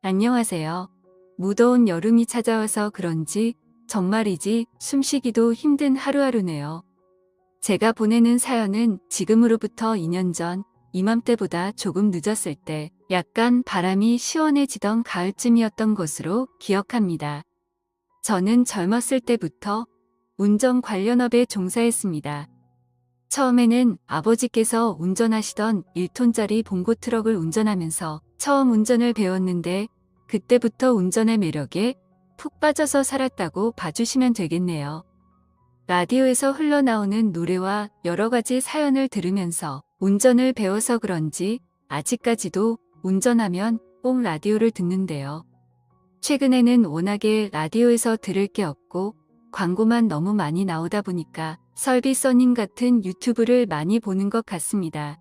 안녕하세요. 무더운 여름이 찾아와서 그런지 정말이지 숨쉬기도 힘든 하루하루네요. 제가 보내는 사연은 지금으로부터 2년 전 이맘때보다 조금 늦었을 때 약간 바람이 시원해지던 가을쯤이었던 것으로 기억합니다. 저는 젊었을 때부터 운전 관련업에 종사했습니다. 처음에는 아버지께서 운전하시던 1톤짜리 봉고 트럭을 운전하면서 처음 운전을 배웠는데 그때부터 운전의 매력에 푹 빠져서 살았다고 봐주시면 되겠네요. 라디오에서 흘러나오는 노래와 여러 가지 사연을 들으면서 운전을 배워서 그런지 아직까지도 운전하면 꼭 라디오를 듣는데요. 최근에는 워낙에 라디오에서 들을 게 없고 광고만 너무 많이 나오다 보니까 설비 써님 같은 유튜브를 많이 보는 것 같습니다.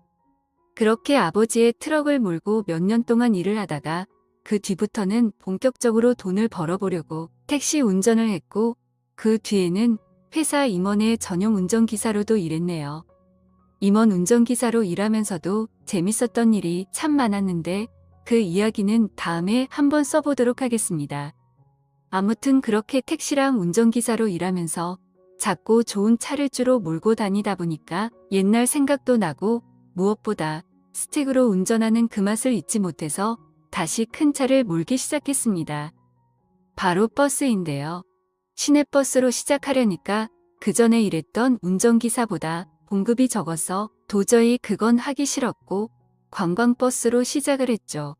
그렇게 아버지의 트럭을 몰고 몇 년 동안 일을 하다가 그 뒤부터는 본격적으로 돈을 벌어보려고 택시 운전을 했고 그 뒤에는 회사 임원의 전용 운전기사로도 일했네요. 임원 운전기사로 일하면서도 재밌었던 일이 참 많았는데 그 이야기는 다음에 한번 써보도록 하겠습니다. 아무튼 그렇게 택시랑 운전기사로 일하면서 작고 좋은 차를 주로 몰고 다니다 보니까 옛날 생각도 나고 무엇보다 스틱으로 운전하는 그 맛을 잊지 못해서 다시 큰 차를 몰기 시작했습니다. 바로 버스인데요. 시내버스로 시작하려니까 그 전에 일했던 운전기사보다 봉급이 적어서 도저히 그건 하기 싫었고 관광버스로 시작을 했죠.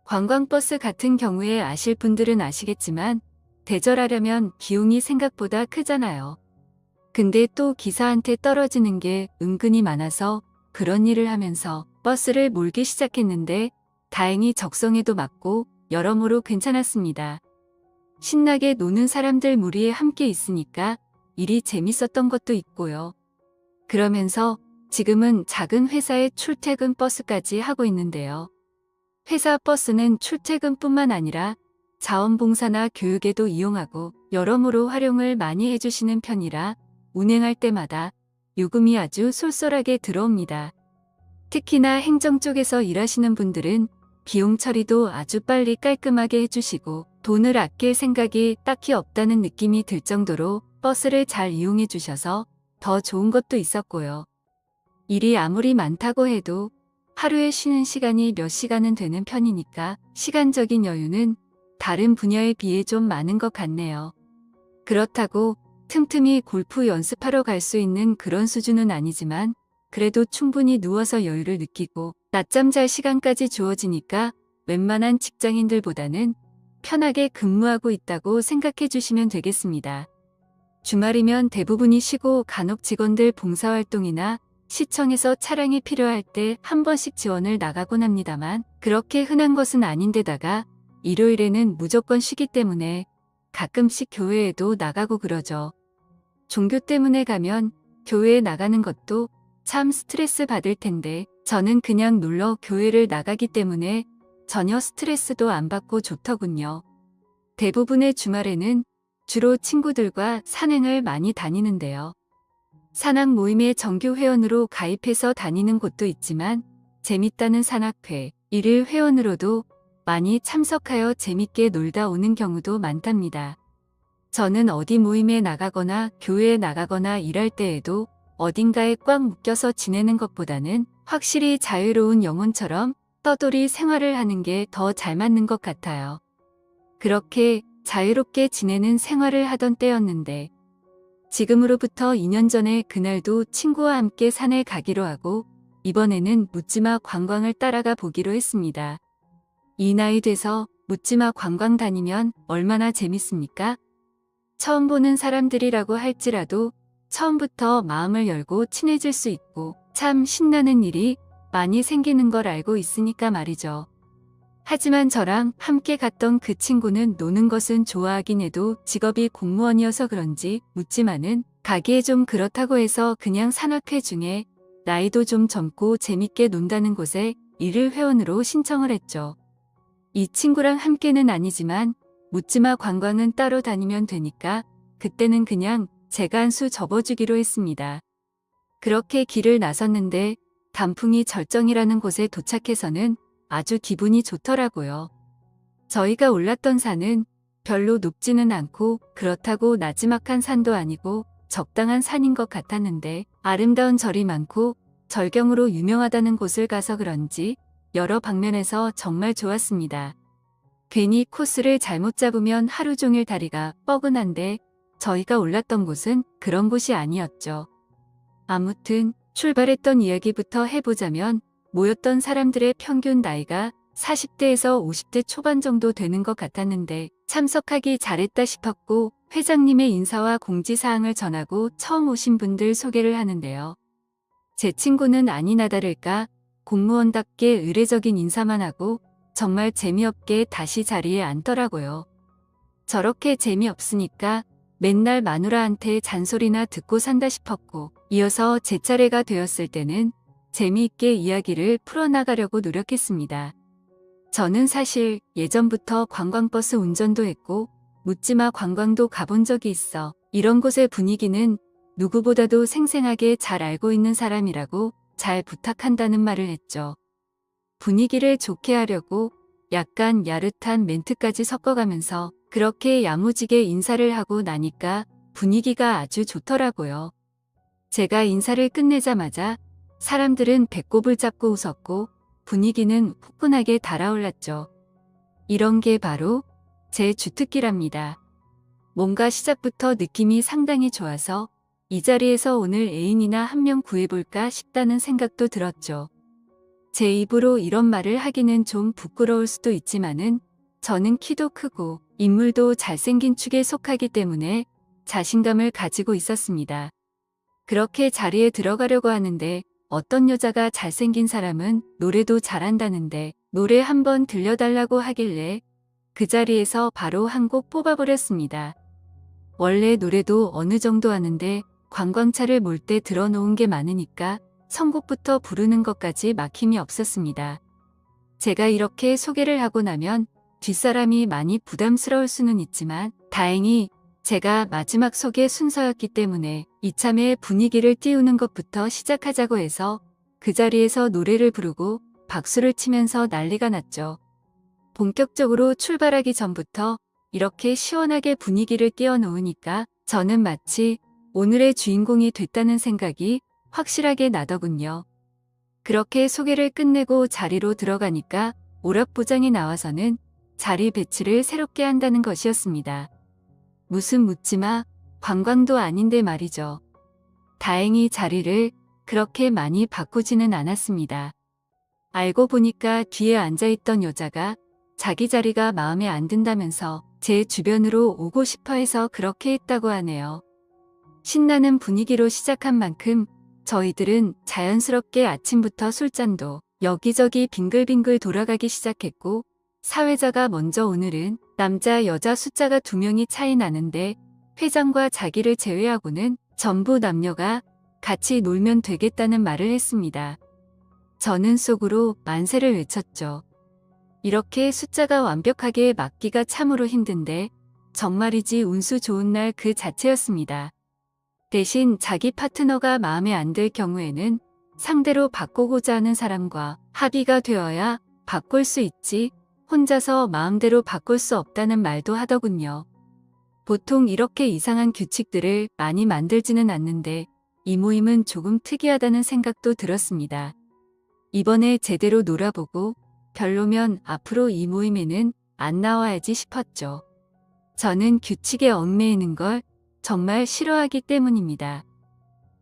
관광버스 같은 경우에 아실 분들은 아시겠지만 대절하려면 비용이 생각보다 크잖아요. 근데 또 기사한테 떨어지는 게 은근히 많아서 그런 일을 하면서 버스를 몰기 시작했는데 다행히 적성에도 맞고 여러모로 괜찮았습니다. 신나게 노는 사람들 무리에 함께 있으니까 일이 재밌었던 것도 있고요. 그러면서 지금은 작은 회사의 출퇴근 버스까지 하고 있는데요. 회사 버스는 출퇴근뿐만 아니라 자원봉사나 교육에도 이용하고 여러모로 활용을 많이 해주시는 편이라 운행할 때마다 요금이 아주 쏠쏠하게 들어옵니다. 특히나 행정 쪽에서 일하시는 분들은 비용 처리도 아주 빨리 깔끔하게 해주시고 돈을 아낄 생각이 딱히 없다는 느낌이 들 정도로 버스를 잘 이용해 주셔서 더 좋은 것도 있었고요. 일이 아무리 많다고 해도 하루에 쉬는 시간이 몇 시간은 되는 편이니까 시간적인 여유는 다른 분야에 비해 좀 많은 것 같네요. 그렇다고 틈틈이 골프 연습하러 갈 수 있는 그런 수준은 아니지만 그래도 충분히 누워서 여유를 느끼고 낮잠 잘 시간까지 주어지니까 웬만한 직장인들보다는 편하게 근무하고 있다고 생각해 주시면 되겠습니다. 주말이면 대부분이 쉬고 간혹 직원들 봉사활동이나 시청에서 차량이 필요할 때 한 번씩 지원을 나가곤 합니다만 그렇게 흔한 것은 아닌데다가 일요일에는 무조건 쉬기 때문에 가끔씩 교회에도 나가고 그러죠. 종교 때문에 가면 교회에 나가는 것도 참 스트레스 받을 텐데 저는 그냥 놀러 교회를 나가기 때문에 전혀 스트레스도 안 받고 좋더군요. 대부분의 주말에는 주로 친구들과 산행을 많이 다니는데요. 산악 모임의 정규 회원으로 가입해서 다니는 곳도 있지만 재밌다는 산악회, 일일 회원으로도 많이 참석하여 재밌게 놀다 오는 경우도 많답니다. 저는 어디 모임에 나가거나 교회에 나가거나 일할 때에도 어딘가에 꽉 묶여서 지내는 것보다는 확실히 자유로운 영혼처럼 떠돌이 생활을 하는 게 더 잘 맞는 것 같아요. 그렇게 자유롭게 지내는 생활을 하던 때였는데 지금으로부터 2년 전에 그날도 친구와 함께 산에 가기로 하고 이번에는 묻지마 관광을 따라가 보기로 했습니다. 이 나이 돼서 묻지마 관광 다니면 얼마나 재밌습니까? 처음 보는 사람들이라고 할지라도 처음부터 마음을 열고 친해질 수 있고 참 신나는 일이 많이 생기는 걸 알고 있으니까 말이죠. 하지만 저랑 함께 갔던 그 친구는 노는 것은 좋아하긴 해도 직업이 공무원이어서 그런지 묻지마는 가기에 좀 그렇다고 해서 그냥 산악회 중에 나이도 좀 젊고 재밌게 논다는 곳에 일일 회원으로 신청을 했죠. 이 친구랑 함께는 아니지만 묻지마 관광은 따로 다니면 되니까 그때는 그냥 제가 한 수 접어주기로 했습니다. 그렇게 길을 나섰는데 단풍이 절정이라는 곳에 도착해서는 아주 기분이 좋더라고요. 저희가 올랐던 산은 별로 높지는 않고 그렇다고 나지막한 산도 아니고 적당한 산인 것 같았는데 아름다운 절이 많고 절경으로 유명하다는 곳을 가서 그런지 여러 방면에서 정말 좋았습니다. 괜히 코스를 잘못 잡으면 하루 종일 다리가 뻐근한데 저희가 올랐던 곳은 그런 곳이 아니었죠. 아무튼 출발했던 이야기부터 해보자면 모였던 사람들의 평균 나이가 40대에서 50대 초반 정도 되는 것 같았는데 참석하기 잘했다 싶었고 회장님의 인사와 공지사항을 전하고 처음 오신 분들 소개를 하는데요. 제 친구는 아니나 다를까 공무원답게 의례적인 인사만 하고 정말 재미없게 다시 자리에 앉더라고요. 저렇게 재미없으니까 맨날 마누라한테 잔소리나 듣고 산다 싶었고 이어서 제 차례가 되었을 때는 재미있게 이야기를 풀어나가려고 노력했습니다. 저는 사실 예전부터 관광버스 운전도 했고 묻지마 관광도 가본 적이 있어 이런 곳의 분위기는 누구보다도 생생하게 잘 알고 있는 사람이라고 잘 부탁한다는 말을 했죠. 분위기를 좋게 하려고 약간 야릇한 멘트까지 섞어가면서 그렇게 야무지게 인사를 하고 나니까 분위기가 아주 좋더라고요. 제가 인사를 끝내자마자 사람들은 배꼽을 잡고 웃었고 분위기는 후끈하게 달아올랐죠. 이런 게 바로 제 주특기랍니다. 뭔가 시작부터 느낌이 상당히 좋아서 이 자리에서 오늘 애인이나 한 명 구해볼까 싶다는 생각도 들었죠. 제 입으로 이런 말을 하기는 좀 부끄러울 수도 있지만은 저는 키도 크고 인물도 잘생긴 축에 속하기 때문에 자신감을 가지고 있었습니다. 그렇게 자리에 들어가려고 하는데 어떤 여자가 잘생긴 사람은 노래도 잘한다는데 노래 한번 들려달라고 하길래 그 자리에서 바로 한 곡 뽑아버렸습니다. 원래 노래도 어느 정도 하는데 관광차를 몰 때 들어놓은 게 많으니까 선곡부터 부르는 것까지 막힘이 없었습니다. 제가 이렇게 소개를 하고 나면 뒷사람이 많이 부담스러울 수는 있지만 다행히 제가 마지막 소개 순서였기 때문에 이참에 분위기를 띄우는 것부터 시작하자고 해서 그 자리에서 노래를 부르고 박수를 치면서 난리가 났죠. 본격적으로 출발하기 전부터 이렇게 시원하게 분위기를 띄워놓으니까 저는 마치 오늘의 주인공이 됐다는 생각이 확실하게 나더군요. 그렇게 소개를 끝내고 자리로 들어가니까 오락부장이 나와서는 자리 배치를 새롭게 한다는 것이었습니다. 무슨 묻지마 관광도 아닌데 말이죠. 다행히 자리를 그렇게 많이 바꾸지는 않았습니다. 알고 보니까 뒤에 앉아있던 여자가 자기 자리가 마음에 안 든다면서 제 주변으로 오고 싶어 해서 그렇게 했다고 하네요. 신나는 분위기로 시작한 만큼 저희들은 자연스럽게 아침부터 술잔도 여기저기 빙글빙글 돌아가기 시작했고 사회자가 먼저 오늘은 남자 여자 숫자가 2명이 차이 나는데 회장과 자기를 제외하고는 전부 남녀가 같이 놀면 되겠다는 말을 했습니다. 저는 속으로 만세를 외쳤죠. 이렇게 숫자가 완벽하게 맞기가 참으로 힘든데 정말이지 운수 좋은 날 그 자체였습니다. 대신 자기 파트너가 마음에 안 들 경우에는 상대로 바꾸고자 하는 사람과 합의가 되어야 바꿀 수 있지 혼자서 마음대로 바꿀 수 없다는 말도 하더군요. 보통 이렇게 이상한 규칙들을 많이 만들지는 않는데 이 모임은 조금 특이하다는 생각도 들었습니다. 이번에 제대로 놀아보고 별로면 앞으로 이 모임에는 안 나와야지 싶었죠. 저는 규칙에 얽매이는 걸 정말 싫어하기 때문입니다.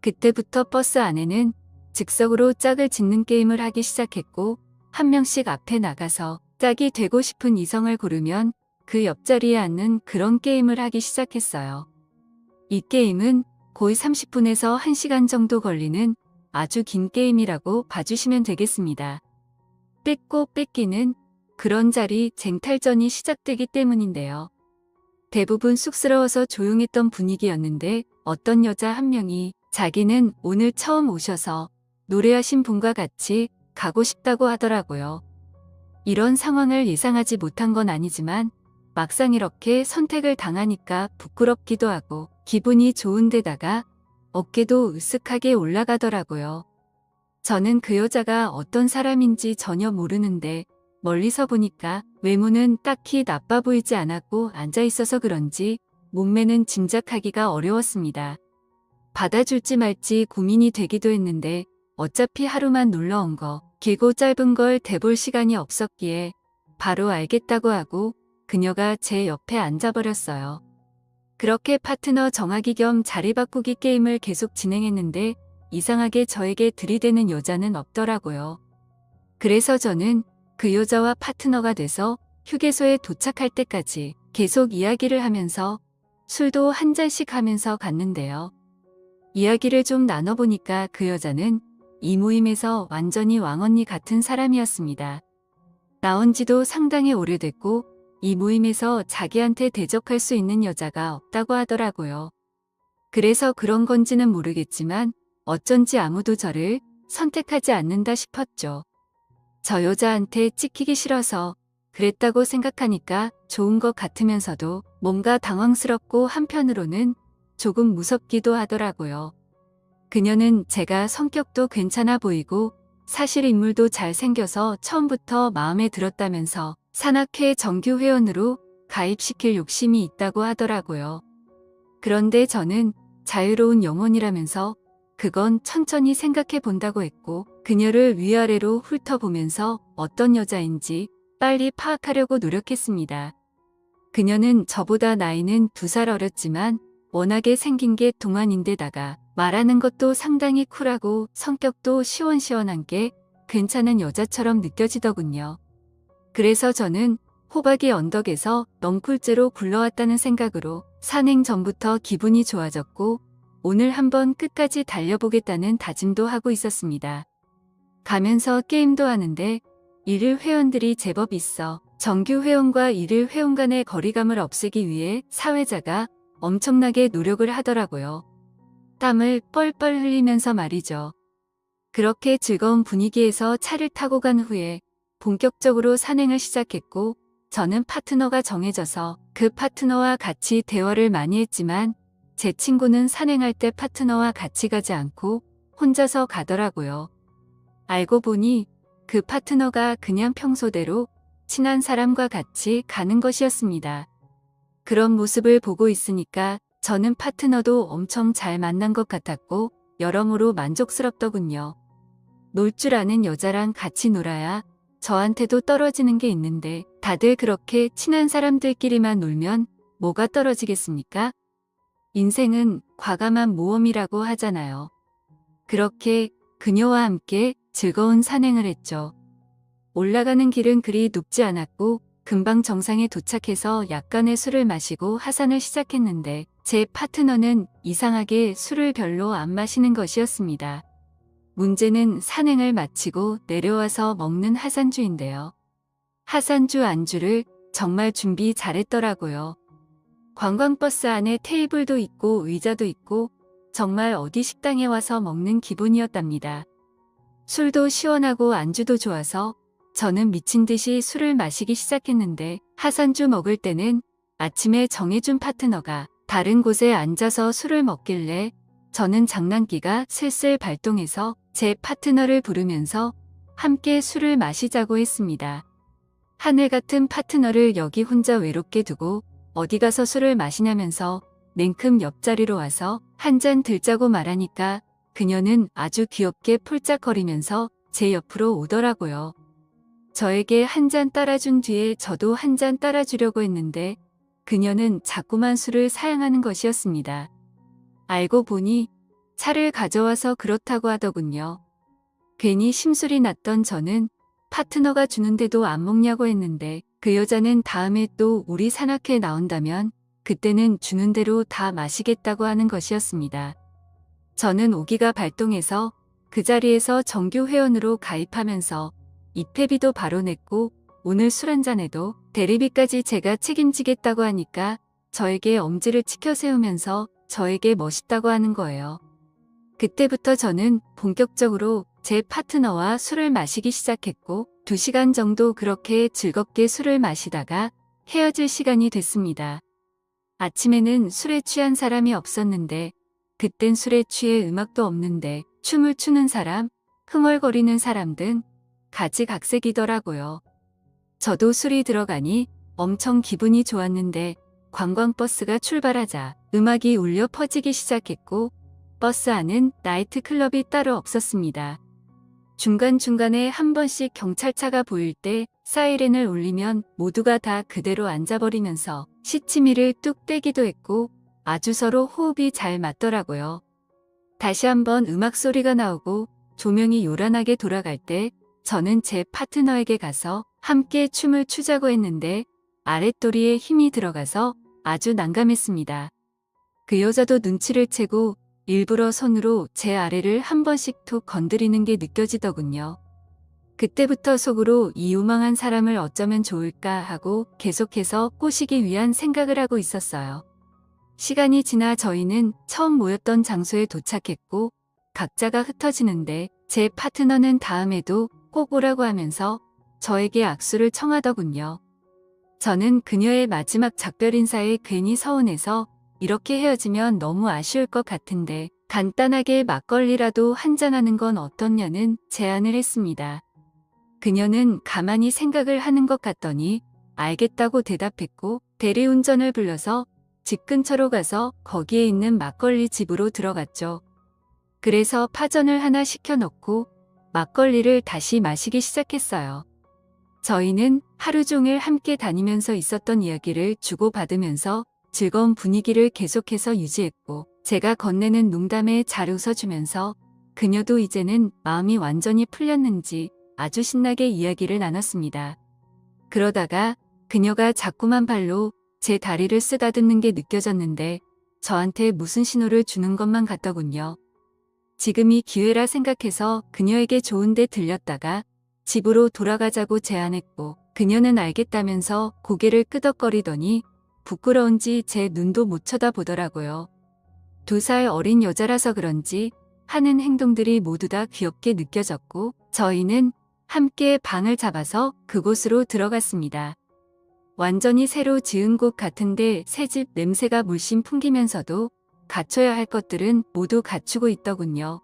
그때부터 버스 안에는 즉석으로 짝을 짓는 게임을 하기 시작했고 한 명씩 앞에 나가서 짝이 되고 싶은 이성을 고르면 그 옆자리에 앉는 그런 게임을 하기 시작했어요. 이 게임은 거의 30분에서 1시간 정도 걸리는 아주 긴 게임이라고 봐주시면 되겠습니다. 뺏고 뺏기는 그런 자리 쟁탈전이 시작되기 때문인데요. 대부분 쑥스러워서 조용했던 분위기였는데 어떤 여자 한 명이 자기는 오늘 처음 오셔서 노래하신 분과 같이 가고 싶다고 하더라고요. 이런 상황을 예상하지 못한 건 아니지만 막상 이렇게 선택을 당하니까 부끄럽기도 하고 기분이 좋은데다가 어깨도 으쓱하게 올라가더라고요. 저는 그 여자가 어떤 사람인지 전혀 모르는데 멀리서 보니까 외모는 딱히 나빠 보이지 않았고 앉아 있어서 그런지 몸매는 짐작하기가 어려웠습니다. 받아줄지 말지 고민이 되기도 했는데 어차피 하루만 놀러 온 거, 길고 짧은 걸 대볼 시간이 없었기에 바로 알겠다고 하고 그녀가 제 옆에 앉아버렸어요. 그렇게 파트너 정하기 겸 자리 바꾸기 게임을 계속 진행했는데 이상하게 저에게 들이대는 여자는 없더라고요. 그래서 저는 그 여자와 파트너가 돼서 휴게소에 도착할 때까지 계속 이야기를 하면서 술도 한 잔씩 하면서 갔는데요. 이야기를 좀 나눠보니까 그 여자는 이 모임에서 완전히 왕언니 같은 사람이었습니다. 나온 지도 상당히 오래됐고 이 모임에서 자기한테 대적할 수 있는 여자가 없다고 하더라고요. 그래서 그런 건지는 모르겠지만 어쩐지 아무도 저를 선택하지 않는다 싶었죠. 저 여자한테 찍히기 싫어서 그랬다고 생각하니까 좋은 것 같으면서도 뭔가 당황스럽고 한편으로는 조금 무섭기도 하더라고요. 그녀는 제가 성격도 괜찮아 보이고 사실 인물도 잘생겨서 처음부터 마음에 들었다면서 산악회 정규 회원으로 가입시킬 욕심이 있다고 하더라고요. 그런데 저는 자유로운 영혼이라면서 그건 천천히 생각해 본다고 했고 그녀를 위아래로 훑어보면서 어떤 여자인지 빨리 파악하려고 노력했습니다. 그녀는 저보다 나이는 2살 어렸지만 워낙에 생긴 게 동안인데다가 말하는 것도 상당히 쿨하고 성격도 시원시원한 게 괜찮은 여자처럼 느껴지더군요. 그래서 저는 호박이 언덕에서 넝쿨째로 굴러왔다는 생각으로 산행 전부터 기분이 좋아졌고 오늘 한번 끝까지 달려보겠다는 다짐도 하고 있었습니다. 가면서 게임도 하는데 일일 회원들이 제법 있어 정규 회원과 일일 회원 간의 거리감을 없애기 위해 사회자가 엄청나게 노력을 하더라고요. 땀을 뻘뻘 흘리면서 말이죠. 그렇게 즐거운 분위기에서 차를 타고 간 후에 본격적으로 산행을 시작했고 저는 파트너가 정해져서 그 파트너와 같이 대화를 많이 했지만 제 친구는 산행할 때 파트너와 같이 가지 않고 혼자서 가더라고요. 알고 보니 그 파트너가 그냥 평소대로 친한 사람과 같이 가는 것이었습니다. 그런 모습을 보고 있으니까 저는 파트너도 엄청 잘 만난 것 같았고 여러모로 만족스럽더군요. 놀 줄 아는 여자랑 같이 놀아야 저한테도 떨어지는 게 있는데 다들 그렇게 친한 사람들끼리만 놀면 뭐가 떨어지겠습니까? 인생은 과감한 모험이라고 하잖아요. 그렇게 그녀와 함께 즐거운 산행을 했죠. 올라가는 길은 그리 높지 않았고 금방 정상에 도착해서 약간의 술을 마시고 하산을 시작했는데 제 파트너는 이상하게 술을 별로 안 마시는 것이었습니다. 문제는 산행을 마치고 내려와서 먹는 하산주인데요. 하산주 안주를 정말 준비 잘했더라고요. 관광버스 안에 테이블도 있고 의자도 있고 정말 어디 식당에 와서 먹는 기분이었답니다. 술도 시원하고 안주도 좋아서 저는 미친 듯이 술을 마시기 시작했는데 하산주 먹을 때는 아침에 정해준 파트너가 다른 곳에 앉아서 술을 먹길래 저는 장난기가 슬슬 발동해서 제 파트너를 부르면서 함께 술을 마시자고 했습니다. 하늘 같은 파트너를 여기 혼자 외롭게 두고 어디 가서 술을 마시냐면서 냉큼 옆자리로 와서 한 잔 들자고 말하니까 그녀는 아주 귀엽게 폴짝거리면서 제 옆으로 오더라고요. 저에게 한 잔 따라준 뒤에 저도 한 잔 따라주려고 했는데 그녀는 자꾸만 술을 사양하는 것이었습니다. 알고 보니 차를 가져와서 그렇다고 하더군요. 괜히 심술이 났던 저는 파트너가 주는데도 안 먹냐고 했는데 그 여자는 다음에 또 우리 산악회 나온다면 그때는 주는 대로 다 마시겠다고 하는 것이었습니다. 저는 오기가 발동해서 그 자리에서 정규 회원으로 가입하면서 입회비도 바로 냈고 오늘 술 한잔해도 대리비까지 제가 책임지겠다고 하니까 저에게 엄지를 치켜 세우면서 저에게 멋있다고 하는 거예요. 그때부터 저는 본격적으로 제 파트너와 술을 마시기 시작했고 2시간 정도 그렇게 즐겁게 술을 마시다가 헤어질 시간이 됐습니다. 아침에는 술에 취한 사람이 없었는데 그땐 술에 취해 음악도 없는데 춤을 추는 사람, 흥얼거리는 사람 등 가지각색이더라고요. 저도 술이 들어가니 엄청 기분이 좋았는데 관광버스가 출발하자 음악이 울려 퍼지기 시작했고 버스 안은 나이트클럽이 따로 없었습니다. 중간중간에 한 번씩 경찰차가 보일 때 사이렌을 울리면 모두가 다 그대로 앉아버리면서 시치미를 뚝 떼기도 했고 아주 서로 호흡이 잘 맞더라고요. 다시 한번 음악 소리가 나오고 조명이 요란하게 돌아갈 때 저는 제 파트너에게 가서 함께 춤을 추자고 했는데 아랫도리에 힘이 들어가서 아주 난감했습니다. 그 여자도 눈치를 채고 일부러 손으로 제 아래를 한 번씩 툭 건드리는 게 느껴지더군요. 그때부터 속으로 이 요망한 사람을 어쩌면 좋을까 하고 계속해서 꼬시기 위한 생각을 하고 있었어요. 시간이 지나 저희는 처음 모였던 장소에 도착했고 각자가 흩어지는데 제 파트너는 다음에도 꼭 오라고 하면서 저에게 악수를 청하더군요. 저는 그녀의 마지막 작별 인사에 괜히 서운해서 이렇게 헤어지면 너무 아쉬울 것 같은데 간단하게 막걸리라도 한잔하는 건 어떻냐는 제안을 했습니다. 그녀는 가만히 생각을 하는 것 같더니 알겠다고 대답했고 대리운전을 불러서 집 근처로 가서 거기에 있는 막걸리 집으로 들어갔죠. 그래서 파전을 하나 시켜놓고 막걸리를 다시 마시기 시작했어요. 저희는 하루 종일 함께 다니면서 있었던 이야기를 주고받으면서 즐거운 분위기를 계속해서 유지했고 제가 건네는 농담에 잘 웃어주면서 그녀도 이제는 마음이 완전히 풀렸는지 아주 신나게 이야기를 나눴습니다. 그러다가 그녀가 자꾸만 발로 제 다리를 쓰다듬는 게 느껴졌는데 저한테 무슨 신호를 주는 것만 같더군요. 지금이 기회라 생각해서 그녀에게 좋은데 들렸다가 집으로 돌아가자고 제안했고 그녀는 알겠다면서 고개를 끄덕거리더니 부끄러운지 제 눈도 못 쳐다보더라고요. 2살 어린 여자라서 그런지 하는 행동들이 모두 다 귀엽게 느껴졌고 저희는 함께 방을 잡아서 그곳으로 들어갔습니다. 완전히 새로 지은 곳 같은데 새집 냄새가 물씬 풍기면서도 갖춰야 할 것들은 모두 갖추고 있더군요.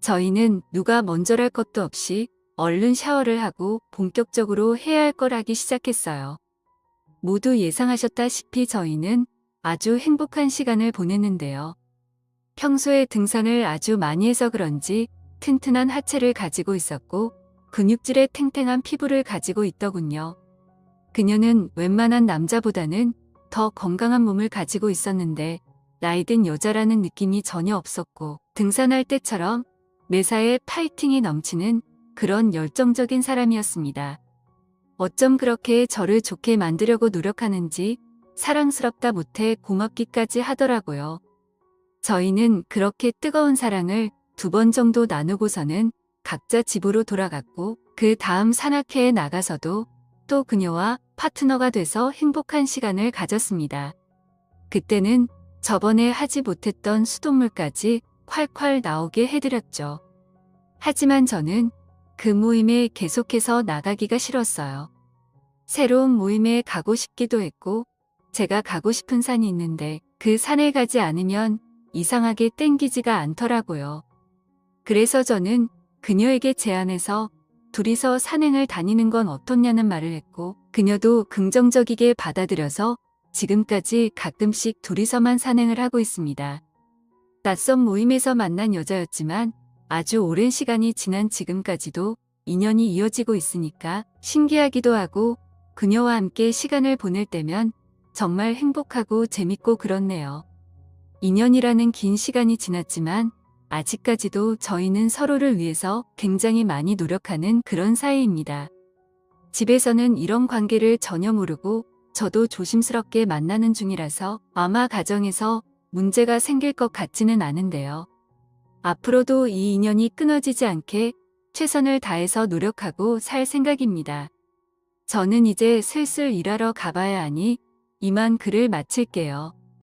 저희는 누가 먼저랄 것도 없이 얼른 샤워를 하고 본격적으로 해야 할 걸 하기 시작했어요. 모두 예상하셨다시피 저희는 아주 행복한 시간을 보냈는데요. 평소에 등산을 아주 많이 해서 그런지 튼튼한 하체를 가지고 있었고 근육질의 탱탱한 피부를 가지고 있더군요. 그녀는 웬만한 남자보다는 더 건강한 몸을 가지고 있었는데 나이든 여자라는 느낌이 전혀 없었고 등산할 때처럼 매사에 파이팅이 넘치는 그런 열정적인 사람이었습니다. 어쩜 그렇게 저를 좋게 만들려고 노력하는지 사랑스럽다 못해 고맙기까지 하더라고요. 저희는 그렇게 뜨거운 사랑을 2번 정도 나누고서는 각자 집으로 돌아갔고 그 다음 산악회에 나가서도 또 그녀와 파트너가 돼서 행복한 시간을 가졌습니다. 그때는 저번에 하지 못했던 수돗물까지 콸콸 나오게 해드렸죠. 하지만 저는 그 모임에 계속해서 나가기가 싫었어요. 새로운 모임에 가고 싶기도 했고 제가 가고 싶은 산이 있는데 그 산에 가지 않으면 이상하게 땡기지가 않더라고요. 그래서 저는 그녀에게 제안해서 둘이서 산행을 다니는 건 어떻냐는 말을 했고 그녀도 긍정적이게 받아들여서 지금까지 가끔씩 둘이서만 산행을 하고 있습니다. 낯선 모임에서 만난 여자였지만 아주 오랜 시간이 지난 지금까지도 인연이 이어지고 있으니까 신기하기도 하고 그녀와 함께 시간을 보낼 때면 정말 행복하고 재밌고 그렇네요. 인연이라는 긴 시간이 지났지만 아직까지도 저희는 서로를 위해서 굉장히 많이 노력하는 그런 사이입니다. 집에서는 이런 관계를 전혀 모르고 저도 조심스럽게 만나는 중이라서 아마 가정에서 문제가 생길 것 같지는 않은데요. 앞으로도 이 인연이 끊어지지 않게 최선을 다해서 노력하고 살 생각입니다. 저는 이제 슬슬 일하러 가봐야 하니 이만 글을 마칠게요.